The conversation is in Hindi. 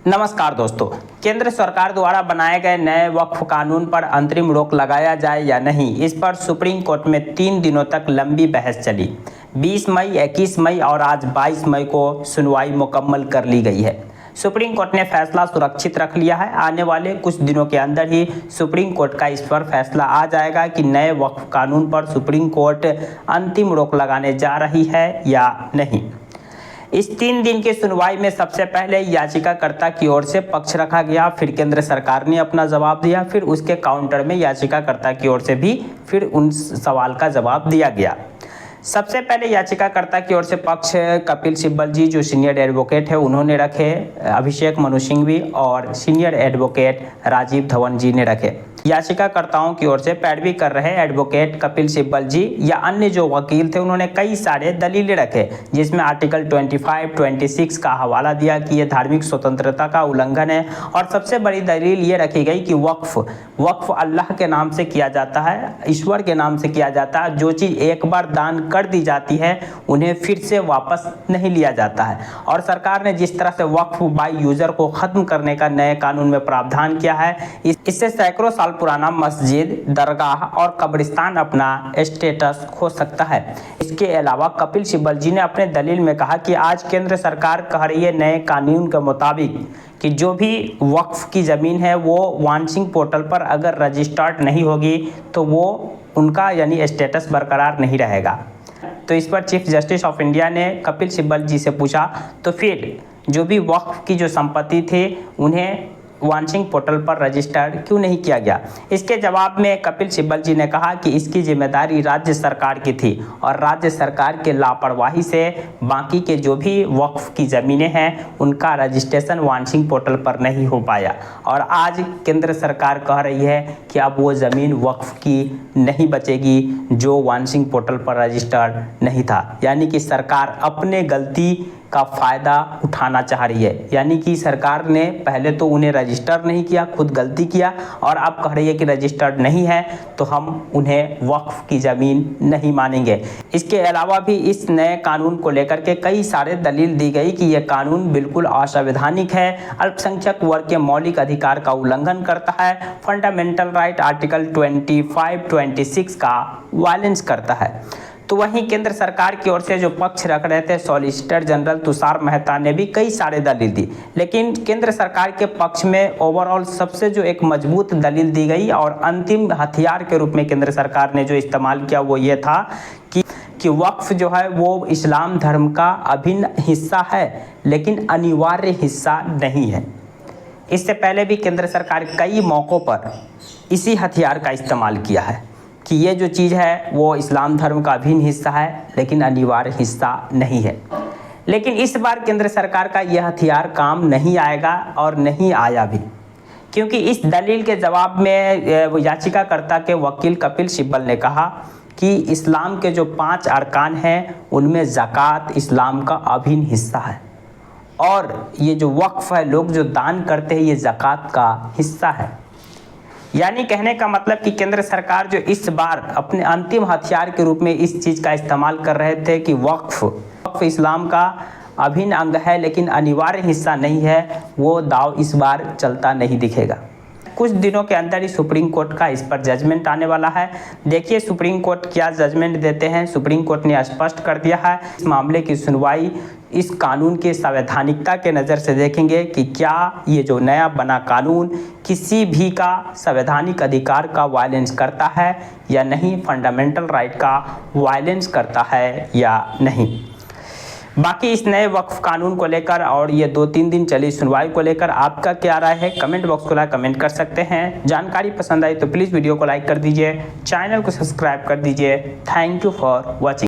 नमस्कार दोस्तों, केंद्र सरकार द्वारा बनाए गए नए वक्फ कानून पर अंतरिम रोक लगाया जाए या नहीं, इस पर सुप्रीम कोर्ट में 3 दिनों तक लंबी बहस चली। 20 मई, 21 मई और आज 22 मई को सुनवाई मुकम्मल कर ली गई है। सुप्रीम कोर्ट ने फैसला सुरक्षित रख लिया है। आने वाले कुछ दिनों के अंदर ही सुप्रीम कोर्ट का इस पर फैसला आ जाएगा कि नए वक्फ कानून पर सुप्रीम कोर्ट अंतिम रोक लगाने जा रही है या नहीं। इस 3 दिन की सुनवाई में सबसे पहले याचिकाकर्ता की ओर से पक्ष रखा गया, फिर केंद्र सरकार ने अपना जवाब दिया, फिर उसके काउंटर में याचिकाकर्ता की ओर से भी फिर उन सवाल का जवाब दिया गया। सबसे पहले याचिकाकर्ता की ओर से पक्ष कपिल सिब्बल जी जो सीनियर एडवोकेट है उन्होंने रखे, अभिषेक मनु सिंघवी और सीनियर एडवोकेट राजीव धवन जी ने रखे। याचिकाकर्ताओं की ओर से पैरवी कर रहे एडवोकेट कपिल सिब्बल जी या अन्य जो वकील थे उन्होंने कई सारे दलीलें रखे, जिसमें आर्टिकल 25, 26 का हवाला दिया कि ये धार्मिक स्वतंत्रता का उल्लंघन है। और सबसे बड़ी दलील ये रखी गई कि वक्फ अल्लाह के नाम से किया जाता है, ईश्वर के नाम से किया जाता है। जो चीज़ एक बार दान कर दी जाती है उन्हें फिर से वापस नहीं लिया जाता है। और सरकार ने जिस तरह से वक्फ बाय यूजर को ख़त्म करने का नए कानून में प्रावधान किया है, इससे सैकड़ों साल पुराना मस्जिद, दरगाह और कब्रिस्तान अपना स्टेटस खो सकता है। इसके अलावा कपिल सिब्बल जी ने अपने दलील में कहा कि आज केंद्र सरकार कह रही है नए कानून के मुताबिक कि जो भी वक्फ की ज़मीन है वो वांशिंग पोर्टल पर अगर रजिस्टर्ड नहीं होगी तो वो उनका यानी स्टेटस बरकरार नहीं रहेगा। तो इस पर चीफ जस्टिस ऑफ इंडिया ने कपिल सिब्बल जी से पूछा, तो फिर जो भी वक्फ की जो संपत्ति थे उन्हें वांशिंग पोर्टल पर रजिस्टर्ड क्यों नहीं किया गया। इसके जवाब में कपिल सिब्बल जी ने कहा कि इसकी जिम्मेदारी राज्य सरकार की थी और राज्य सरकार के लापरवाही से बाकी के जो भी वक्फ की ज़मीनें हैं उनका रजिस्ट्रेशन वांशिंग पोर्टल पर नहीं हो पाया। और आज केंद्र सरकार कह रही है कि अब वो ज़मीन वक्फ की नहीं बचेगी जो वांशिंग पोर्टल पर रजिस्टर्ड नहीं था। यानी कि सरकार अपने गलती का फ़ायदा उठाना चाह रही है। यानी कि सरकार ने पहले तो उन्हें रजिस्टर नहीं किया, खुद गलती किया, और अब कह रही है कि रजिस्टर्ड नहीं है तो हम उन्हें वक्फ की ज़मीन नहीं मानेंगे। इसके अलावा भी इस नए कानून को लेकर के कई सारे दलील दी गई कि यह कानून बिल्कुल असंवैधानिक है, अल्पसंख्यक वर्ग के मौलिक अधिकार का उल्लंघन करता है, फंडामेंटल राइट आर्टिकल 25, 26 का वायलेंस करता है। तो वहीं केंद्र सरकार की ओर से जो पक्ष रख रहे थे सॉलिसिटर जनरल तुषार मेहता ने भी कई सारे दलील दी, लेकिन केंद्र सरकार के पक्ष में ओवरऑल सबसे जो एक मजबूत दलील दी गई और अंतिम हथियार के रूप में केंद्र सरकार ने जो इस्तेमाल किया वो ये था कि वक्फ जो है वो इस्लाम धर्म का अभिन्न हिस्सा है लेकिन अनिवार्य हिस्सा नहीं है। इससे पहले भी केंद्र सरकार कई मौक़ों पर इसी हथियार का इस्तेमाल किया है कि ये जो चीज़ है वो इस्लाम धर्म का अभिन्न हिस्सा है लेकिन अनिवार्य हिस्सा नहीं है। लेकिन इस बार केंद्र सरकार का यह हथियार काम नहीं आएगा और नहीं आया भी, क्योंकि इस दलील के जवाब में याचिकाकर्ता के वकील कपिल सिब्बल ने कहा कि इस्लाम के जो 5 अरकान हैं उनमें ज़कात इस्लाम का अभिन्न हिस्सा है और ये जो वक्फ है, लोग जो दान करते हैं, ये ज़कात का हिस्सा है। यानी कहने का मतलब कि केंद्र सरकार जो इस बार अपने अंतिम हथियार के रूप में इस चीज़ का इस्तेमाल कर रहे थे कि वक्फ इस्लाम का अभिन्न अंग है लेकिन अनिवार्य हिस्सा नहीं है, वो दाव इस बार चलता नहीं दिखेगा। कुछ दिनों के अंदर ही सुप्रीम कोर्ट का इस पर जजमेंट आने वाला है। देखिए सुप्रीम कोर्ट क्या जजमेंट देते हैं। सुप्रीम कोर्ट ने स्पष्ट कर दिया है इस मामले की सुनवाई इस कानून की संवैधानिकता के नज़र से देखेंगे कि क्या ये जो नया बना कानून किसी भी का संवैधानिक अधिकार का वायलेंस करता है या नहीं, फंडामेंटल राइट का वायलेंस करता है या नहीं। बाकी इस नए वक्फ कानून को लेकर और ये 2-3 दिन चली सुनवाई को लेकर आपका क्या राय है, कमेंट बॉक्स खुला कमेंट कर सकते हैं। जानकारी पसंद आई तो प्लीज़ वीडियो को लाइक कर दीजिए, चैनल को सब्सक्राइब कर दीजिए। Thank you for watching.